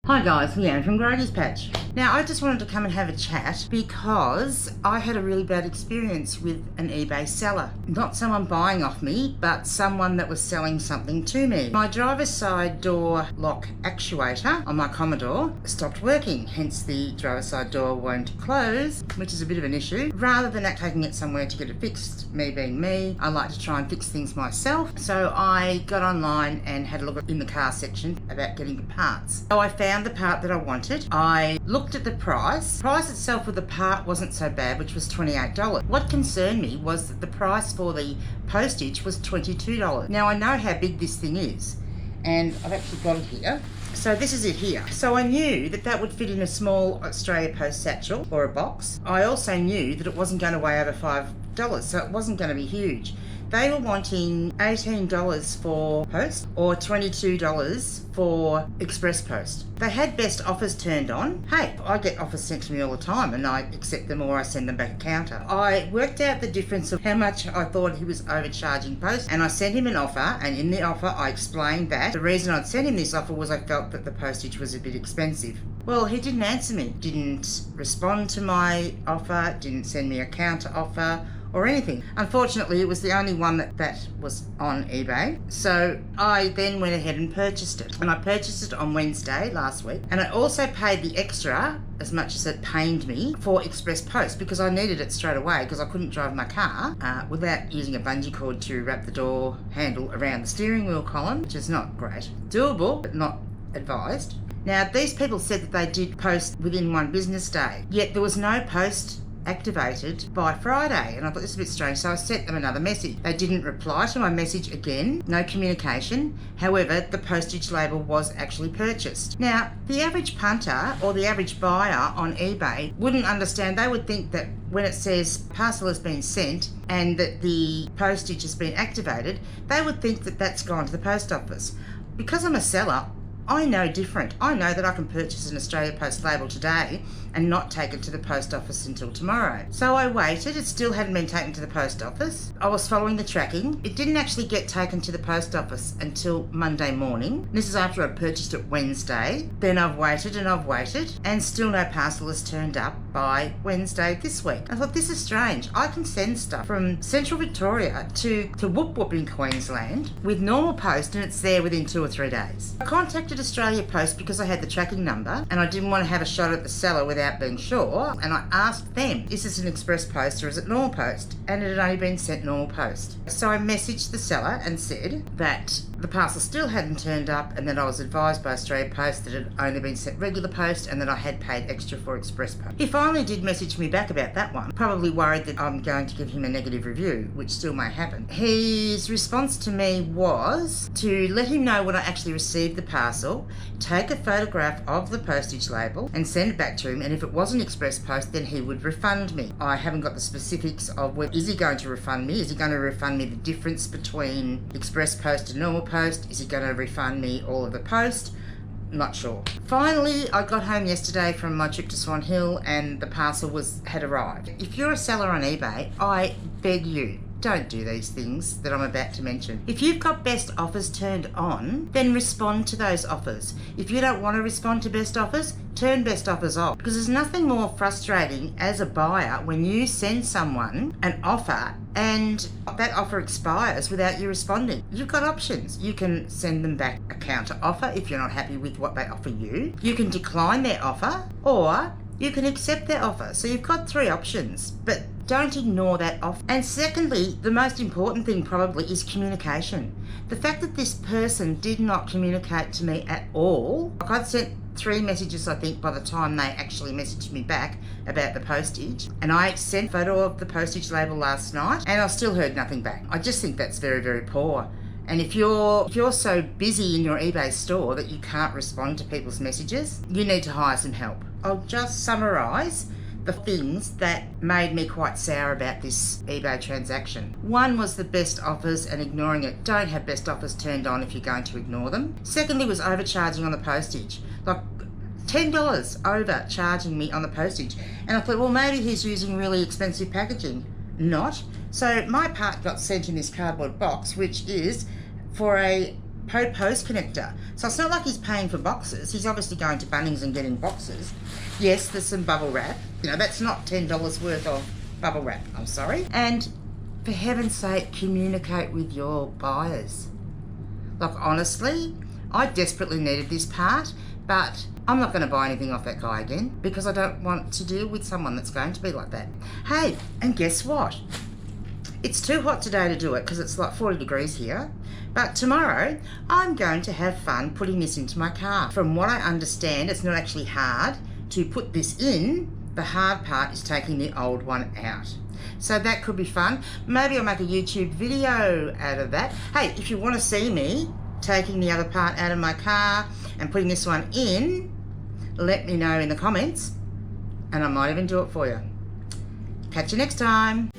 Hi guys, Leanne from Granny's Patch. Now I just wanted to come and have a chat because I had a really bad experience with an eBay seller. Not someone buying off me, but someone that was selling something to me. My driver's side door lock actuator on my Commodore stopped working, hence the driver's side door won't close, which is a bit of an issue. Rather than taking it somewhere to get it fixed, me being me, I like to try and fix things myself. So I got online and had a look in the car section about getting the parts. So I found the part that I wanted. I looked at the price. The price itself of the part wasn't so bad, which was $28. What concerned me was that the price for the postage was $22. Now I know how big this thing is, and I've actually got it here. So this is it here. So I knew that that would fit in a small Australia Post satchel or a box. I also knew that it wasn't going to weigh over $5, so it wasn't going to be huge. They were wanting $18 for post or $22 for express post. They had best offers turned on. Hey, I get offers sent to me all the time and I accept them or I send them back a counter. I worked out the difference of how much I thought he was overcharging post, and I sent him an offer, and in the offer I explained that the reason I'd sent him this offer was I felt that the postage was a bit expensive. Well, he didn't answer me, didn't respond to my offer, didn't send me a counter offer or anything. Unfortunately, it was the only one that was on eBay. So I then went ahead and purchased it. And I purchased it on Wednesday last week. And I also paid the extra, as much as it pained me, for express post because I needed it straight away because I couldn't drive my car without using a bungee cord to wrap the door handle around the steering wheel column, which is not great. Doable, but not advised. Now, these people said that they did post within one business day, yet there was no post activated by Friday, and I thought this is a bit strange, so I sent them another message. They didn't reply to my message again, no communication. However, the postage label was actually purchased. Now, the average punter or the average buyer on eBay wouldn't understand. They would think that when it says parcel has been sent and that the postage has been activated, they would think that that's gone to the post office. Because I'm a seller, I know different. I know that I can purchase an Australia Post label today and not take it to the post office until tomorrow. So I waited. It still hadn't been taken to the post office. I was following the tracking. It didn't actually get taken to the post office until Monday morning. This is after I purchased it Wednesday. Then I've waited and still no parcel has turned up by Wednesday this week. I thought, this is strange. I can send stuff from Central Victoria to Whoop Whoop in Queensland with normal post and it's there within 2 or 3 days. I contacted Australia Post because I had the tracking number and I didn't want to have a shot at the seller without being sure, and I asked them, is this an express post or is it normal post? And it had only been sent normal post. So I messaged the seller and said that the parcel still hadn't turned up and that I was advised by Australia Post that it had only been sent regular post and that I had paid extra for express post. He finally did message me back about that one, probably worried that I'm going to give him a negative review, which still may happen. His response to me was to let him know when I actually received the parcel, take a photograph of the postage label and send it back to him, and if it wasn't express post then he would refund me. I haven't got the specifics of is he going to refund me? Is he going to refund me the difference between express post and normal post? Is he going to refund me all of the post? Not sure. Finally, I got home yesterday from my trip to Swan Hill and the parcel had arrived. If you're a seller on eBay, I beg you, don't do these things that I'm about to mention. If you've got best offers turned on, then respond to those offers. If you don't want to respond to best offers, turn best offers off. Because there's nothing more frustrating as a buyer when you send someone an offer and that offer expires without you responding. You've got options. You can send them back a counter offer if you're not happy with what they offer you. You can decline their offer, or you can accept their offer. So you've got 3 options, but don't ignore that offer. And secondly, the most important thing probably is communication. The fact that this person did not communicate to me at all. Like, I'd sent 3 messages, I think, by the time they actually messaged me back about the postage. And I sent a photo of the postage label last night and I still heard nothing back. I just think that's very, very poor. And if you're so busy in your eBay store that you can't respond to people's messages, you need to hire some help. I'll just summarise the things that made me quite sour about this eBay transaction. One was the best offers and ignoring it. Don't have best offers turned on if you're going to ignore them. Secondly was overcharging on the postage. Like $10 overcharging me on the postage. And I thought, well, maybe he's using really expensive packaging. Not. So my part got sent in this cardboard box, which is for a post connector. So it's not like he's paying for boxes. He's obviously going to Bunnings and getting boxes. Yes, there's some bubble wrap. You know, that's not $10 worth of bubble wrap, I'm sorry. And for heaven's sake, communicate with your buyers. Like, honestly, I desperately needed this part, but I'm not going to buy anything off that guy again because I don't want to deal with someone that's going to be like that. Hey, and guess what? It's too hot today to do it because it's like 40 degrees here. But tomorrow, I'm going to have fun putting this into my car. From what I understand, it's not actually hard to put this in. The hard part is taking the old one out. So that could be fun. Maybe I'll make a YouTube video out of that. Hey, if you want to see me taking the other part out of my car and putting this one in, let me know in the comments and I might even do it for you. Catch you next time.